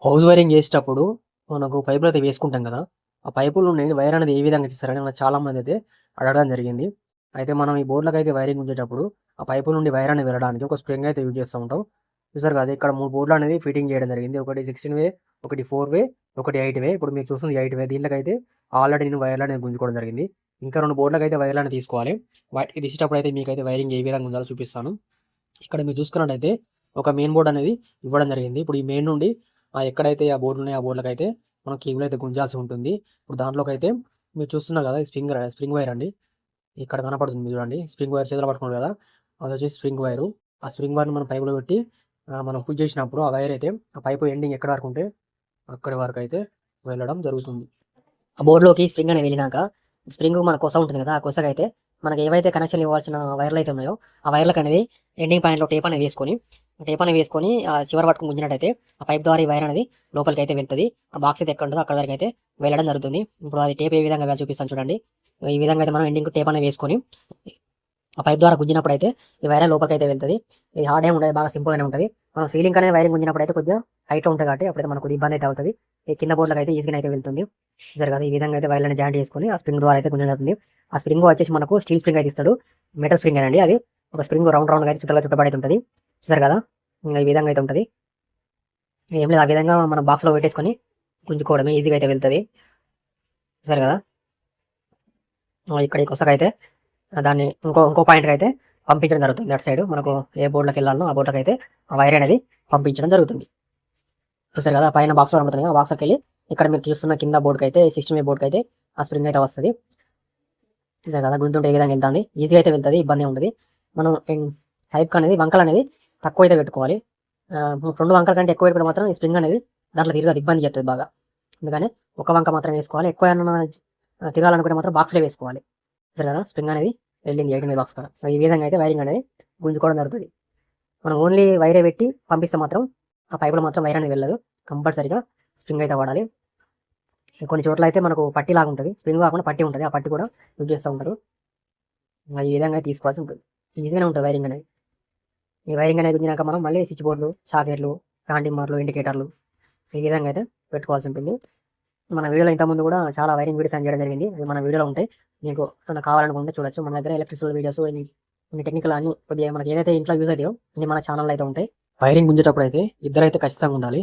House wiring చేసేటప్పుడు మనకు పైపులు అయితే వేసుకుంటాం కదా! ఆ పైపుల నుండి వైర్ అనేది ఏ విధంగా తీస్తారని మనకు చాలామంది అయితే అడగడం జరిగింది. అయితే మనం ఈ బోర్డ్‌లకైతే వైరింగ్ ఉంచేటప్పుడు ఆ పైపుల నుండి వైర్ అనేది వెళ్ళడానికి ఒక స్ప్రింగ్ అయితే యూజ్ చేస్తూ ఉంటాం. చూసారు కదా! ఇక్కడ 3 బోర్డ్‌లు అనేది ఫిట్టింగ్ చేయడం జరిగింది. ఒకటి 16 వే, ఒకటి 4 వే, ఒకటి 8 వే. ఇప్పుడు మీరు చూస్తుంది 8 వే. దీంట్లోకైతే ఆల్రెడీ నేను వైర్లు అనేది గుంజుకోవడం జరిగింది. ఇంకా 2 బోర్డ్‌లకైతే వైర్లు అనేది తీసుకోవాలి. వాటికి తీసేటప్పుడు అయితే మీకైతే వైరింగ్ ఏ విధంగా ఉండాలో చూపిస్తాను. ఇక్కడ మీరు చూసుకున్నట్టయితే ఒక మెయిన్ బోర్డ్ అనేది ఇవ్వడం జరిగింది. ఇప్పుడు ఈ మెయిన్ నుండి ఎక్కడైతే ఆ బోర్డులు ఉన్నాయో ఆ బోర్డులకైతే మనం కేబుల్ అయితే గుంజాల్సి ఉంటుంది. ఇప్పుడు దాంట్లోకైతే మీరు చూస్తున్నారు కదా! స్ప్రింగ్ వైర్ అండి. ఇక్కడ కనపడుతుంది చూడండి. స్ప్రింగ్ వైర్ చేతిలో పట్టుకున్నారు కదా! అదొచ్చేసి స్ప్రింగ్ వైరు. ఆ స్ప్రింగ్ వైర్‌ని మనం పైపులో పెట్టి మనం పుష్ చేసినప్పుడు ఆ వైర్ అయితే ఆ పైపు ఎండింగ్ ఎక్కడి వరకు ఉంటే అక్కడి వరకు అయితే వెళ్ళడం జరుగుతుంది. ఆ బోర్డ్‌లోకి స్ప్రింగ్ అనేది వెళ్ళినాక స్ప్రింగ్ మన కొస ఉంటుంది కదా! ఆ కొసకైతే మనకి ఏవైతే కనెక్షన్‌లు ఇవ్వాల్సిన వైర్లు అయితే ఉన్నాయో ఆ వైర్లకనేది ఎండింగ్ పాయింట్‌లో టేప్ అనేది వేసుకొని చివర పట్టుకొని గుంజినట్టయితే ఆ పైప్ ద్వారా ఈ వైర్ అనేది లోపలికైతే వెళ్తది. ఆ బాక్స్ అయితే ఎక్కడ ఉంటదో అక్కడి వరకైతే వెళ్ళడం జరుగుతుంది. ఇప్పుడు అది టేప్ ఏ విధంగా వేయాలో చూపిస్తాను చూడండి. ఈ విధంగా అయితే మనం ఎండింగ్‌కి టేప్ అనేది వేసుకొని ఆ పైప్ ద్వారా గుంజినప్పుడైతే ఈ వైర్ లోపలికైతే వెళ్తది. ఇది హార్డ్ ఏమి ఉండదు. బాగా సింపుల్‌గానే ఉంటది. మనం సీలింగ్ అనేది వైరింగ్ గుంజినప్పుడైతే కొద్దిగా హైట్‌లో ఉంటది కాబట్టి అప్పుడైతే మనకు కొద్దిగా ఇబ్బంది అయితే అవుతది. ఈ కింద బోర్డ్‌లకైతే ఈజీగానే అయితే వెళ్తుంది. చూసారు కదా! ఈ విధంగా అయితే వైర్లను జాయింట్ చేసుకొని ఆ స్ప్రింగ్ ద్వారా అయితే గుంజడం జరుగుతుంది. ఆ స్ప్రింగ్ వచ్చేసి మనకు స్టీల్ స్ప్రింగ్ అయితే ఇస్తాడు. మెటల్ స్ప్రింగేనండి అది. ఒక స్ప్రింగ్ రౌండ్‌గా అయితే చుట్టబడి అయితే ఉంటది. చూసారు కదా! ఈ విధంగా అయితే ఉంటది. ఏం లేదు ఆ విధంగా మనం బాక్స్‌లో పెట్టేసుకొని గుంజుకోవడమే ఈజీగా అయితే వెళ్తది. చూసారు కదా! ఇక్కడ ఈ కొసకైతే దాన్ని ఇంకో పాయింట్‌కైతే పంపించడం జరుగుతుంది. అటు సైడ్ మనకు ఏ బోర్డ్‌లోకెళ్ళాలనో ఆ బోర్డ్‌లకైతే ఆ వైర్ అనేది పంపించడం జరుగుతుంది. చూసారు కదా! పైన బాక్స్‌లో కనబడుతుంది కదా! ఆ బాక్స్‌లోకెళ్ళి ఇక్కడ మీరు చూస్తున్న కింద బోర్డ్‌కైతే 16 వే బోర్డ్‌కైతే ఆ స్ప్రింగ్ అయితే వస్తది. చూసారు కదా! గుంతుంటే ఏ విధంగా వెళ్తాంది. ఈజీగా అయితే వెళ్తది. ఇబ్బంది ఏమి ఉండదు. మనం పైప్‌కనేది వంకలనేది తక్కువైతే పెట్టుకోవాలి. 2 వంకల కంటే ఎక్కువ పెట్టుకుంటే మాత్రం ఈ స్ప్రింగ్ అనేది దాంట్లో తిరగదు. ఇబ్బంది చేస్తది బాగా. అందుకని ఒక వంక మాత్రమే వేసుకోవాలి. ఎక్కువ ఏమన్నా తిరగాలనుకుంటే మాత్రం బాక్స్‌లో వేసుకోవాలి. చూసారు కదా! స్ప్రింగ్ అనేది వెళ్ళింది 18 వే బాక్స్ కాడ. ఈ విధంగా అయితే వైరింగ్ అనేది గుంజుకోవడం జరుగుతది. మనం ఓన్లీ వైరే పెట్టి పంపిస్తే మాత్రం ఆ పైపులో మాత్రం వైర్ అనేది వెళ్ళదు. కంపల్సరీగా స్ప్రింగ్ అయితే వాడాలి. కొన్ని చోట్ల అయితే మనకు పట్టీ లాగా ఉంటుంది. స్ప్రింగ్ కాకుండా పట్టీ ఉంటుంది. ఆ పట్టీ కూడా యూజ్ చేస్తూ ఉంటారు. ఈ విధంగా అయితే తీసుకోవాల్సి ఉంటుంది. ఈజీగానే ఉంటుంది వైరింగ్ అనేది. ఈ వైరింగ్ అనేది గుంజినాక మనం మళ్ళీ స్విచ్ బోర్డులు, సాకెట్లు, ట్రాన్స్ఫార్మర్లు, ఇండికేటర్లు ఈ విధంగా అయితే పెట్టుకోవాల్సి ఉంటుంది. మన వీడియోలో ఇంతకుముందు కూడా చాలా వైరింగ్ వీడియోస్ చేయడం జరిగింది. అవి మన వీడియోలో ఉంటాయి. మీకు ఏమైనా కావాలనుకుంటే చూడొచ్చు. మన దగ్గర ఎలక్ట్రికల్ వీడియోస్ కొన్ని టెక్నికల్ అన్ని కొద్దిగా మనకి ఏదైతే ఇంట్లో యూజ్ అవుతాయో అన్ని మన ఛానల్లో అయితే ఉంటాయి. వైరింగ్ గుంజేటప్పుడు అయితే ఇద్దరైతే ఖచ్చితంగా ఉండాలి.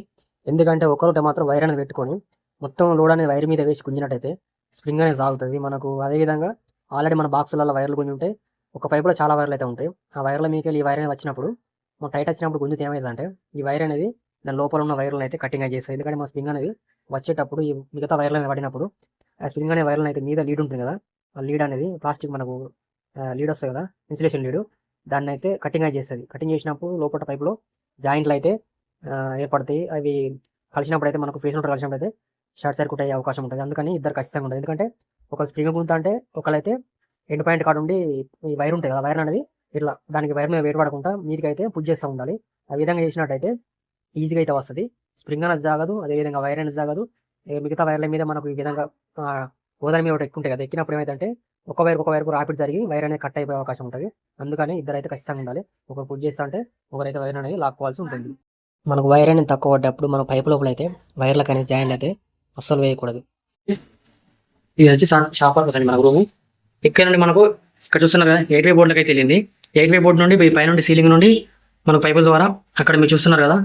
ఎందుకంటే ఒకరుంటే మాత్రం వైర్ అనేది పెట్టుకొని మొత్తం లోడ్ అనేది వైర్ మీద వేసి గుంజినట్టయితే స్ప్రింగ్ అనేది సాగుతుంది. మనకు అదేవిధంగా ఆల్రెడీ మన బాక్సులలో వైర్లు గుంజి ఉంటే ఒక పైపులో చాలా వైర్లు అయితే ఉంటాయి. ఆ వైర్ల మీదకెళ్ళి ఈ వైర్ అనేది వచ్చినప్పుడు మనం టైట్ వచ్చినప్పుడు గుంజితే ఏమైందంటే ఈ వైర్ అనేది దాని లోపల ఉన్న వైర్లను అయితే కటింగ్ అయితే చేస్తుంది. ఎందుకంటే మన స్ప్రింగ్ అనేది వచ్చేటప్పుడు ఈ మిగతా వైర్లు అనేది పడినప్పుడు ఆ స్ప్రింగ్ అనే వైర్లను అయితే మీద లీడ్ ఉంటుంది కదా! ఆ లీడ్ అనేది ప్లాస్టిక్ మనకు లీడ్ వస్తుంది కదా! ఇన్సులేషన్ లీడు దాన్ని అయితే కటింగ్ అయితే చేస్తుంది. కటింగ్ చేసినప్పుడు లోపల పైపులో జాయింట్లు అయితే ఏర్పడతాయి. అవి కలిసినప్పుడు అయితే మనకు ఫేస్ నోటర్ కలిసినప్పుడు అయితే షార్ట్ సర్క్యూట్ అయ్యే అవకాశం ఉంటుంది. అందుకని ఇద్దరు ఖచ్చితంగా ఉంటుంది. ఎందుకంటే ఒక స్ప్రింగ్ గుంత అంటే ఒకరైతే ఎండ్ పాయింట్ కాడ ఉండి ఈ వైర్ ఉంటుంది కదా! వైర్ అనేది ఇట్లా దానికి వైర్ మీద వేడి పడకుండా మీదికైతే పుష్ చేస్తూ ఉండాలి. ఆ విధంగా చేసినట్టయితే ఈజీగా అయితే వస్తది. స్ప్రింగ్ అనేది జాగదు. అదేవిధంగా వైర్ అనేది జాగదు. మిగతా వైర్ల మీద మనకు ఈ విధంగా గోదాల మీద ఒకటి ఎక్కుంటాయి కదా! ఎక్కినప్పుడు ఏమైందంటే ఒక వైర్‌కు రాపిడ్ జరిగి వైర్ అనేది కట్ అయిపోయే అవకాశం ఉంటది. అందుకని ఇద్దరైతే ఖచ్చితంగా ఉండాలి. ఒకరు పుష్ చేస్తా ఉంటే ఒకరైతే వైర్ అనేది లాక్కోవాల్సి ఉంటుంది. మనకు వైర్ అనేది తక్కువ పడ్డప్పుడు మనం పైప్ లోపల అయితే వైర్లకు అనేది జాయింట్ అయితే అస్సలు వేయకూడదు. ఇది వచ్చి షాపర్ అండి మన రూము. ఇక్కడ నుండి మనకు ఇక్కడ చూస్తున్నారు కదా 8 వే బోర్డులకు అయితే వెళ్ళింది. 8 వే బోర్డు నుండి పైనుండి సీలింగ్ నుండి మనకు పైపుల ద్వారా అక్కడ మీరు చూస్తున్నారు కదా!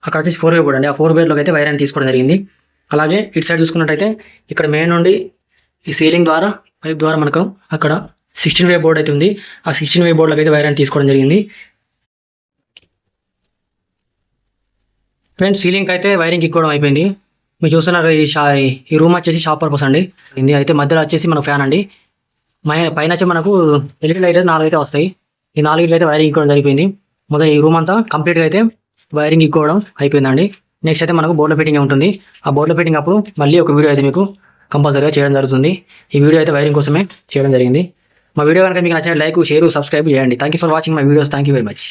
అక్కడ వచ్చేసి 4 వే బోర్డు అండి. ఆ 4 వేలోకి అయితే వైర్ అని తీసుకోవడం జరిగింది. అలాగే ఇటు సైడ్ చూసుకున్నట్టయితే ఇక్కడ మెయిన్ నుండి ఈ సీలింగ్ ద్వారా పైప్ ద్వారా మనకు అక్కడ 16 వే బోర్డు అయితే ఉంది. ఆ 16 వే బోర్డులోకి అయితే వైర్ అని తీసుకోవడం జరిగింది. ఫ్రెండ్స్ సీలింగ్ అయితే వైరింగ్ ఇక్కడం అయిపోయింది. మీరు చూస్తున్నారు ఈ రూమ్ వచ్చేసి షాప్ పర్పస్ అండి. ఇది అయితే మధ్యలో వచ్చేసి మన ఫ్యాన్ అండి. పైన వచ్చి మనకు ఎల్ఈడి లైట్ అయితే 4 అయితే వస్తాయి. ఈ 4 అయితే వైరింగ్ ఇక్కడం జరిగిపోయింది. మొదలు ఈ రూమ్ అంతా కంప్లీట్గా అయితే వైరింగ్ ఇక్కోవడం అయిపోయిందండి. నెక్స్ట్ అయితే మనకు బోర్డుల ఫిట్టింగ్ ఉంటుంది. ఆ బోర్డుల ఫిట్టింగ్ అప్పుడు మళ్ళీ ఒక వీడియో అయితే మీకు కంపల్సరీగా చేయడం జరుగుతుంది. ఈ వీడియో అయితే వైరింగ్ కోసమే చేయడం జరిగింది. మా వీడియో కనుక మీకు నచ్చిన లైక్, షేర్, సబ్స్క్రైబ్ చేయండి. Thank you for watching my videos. Thank you very much.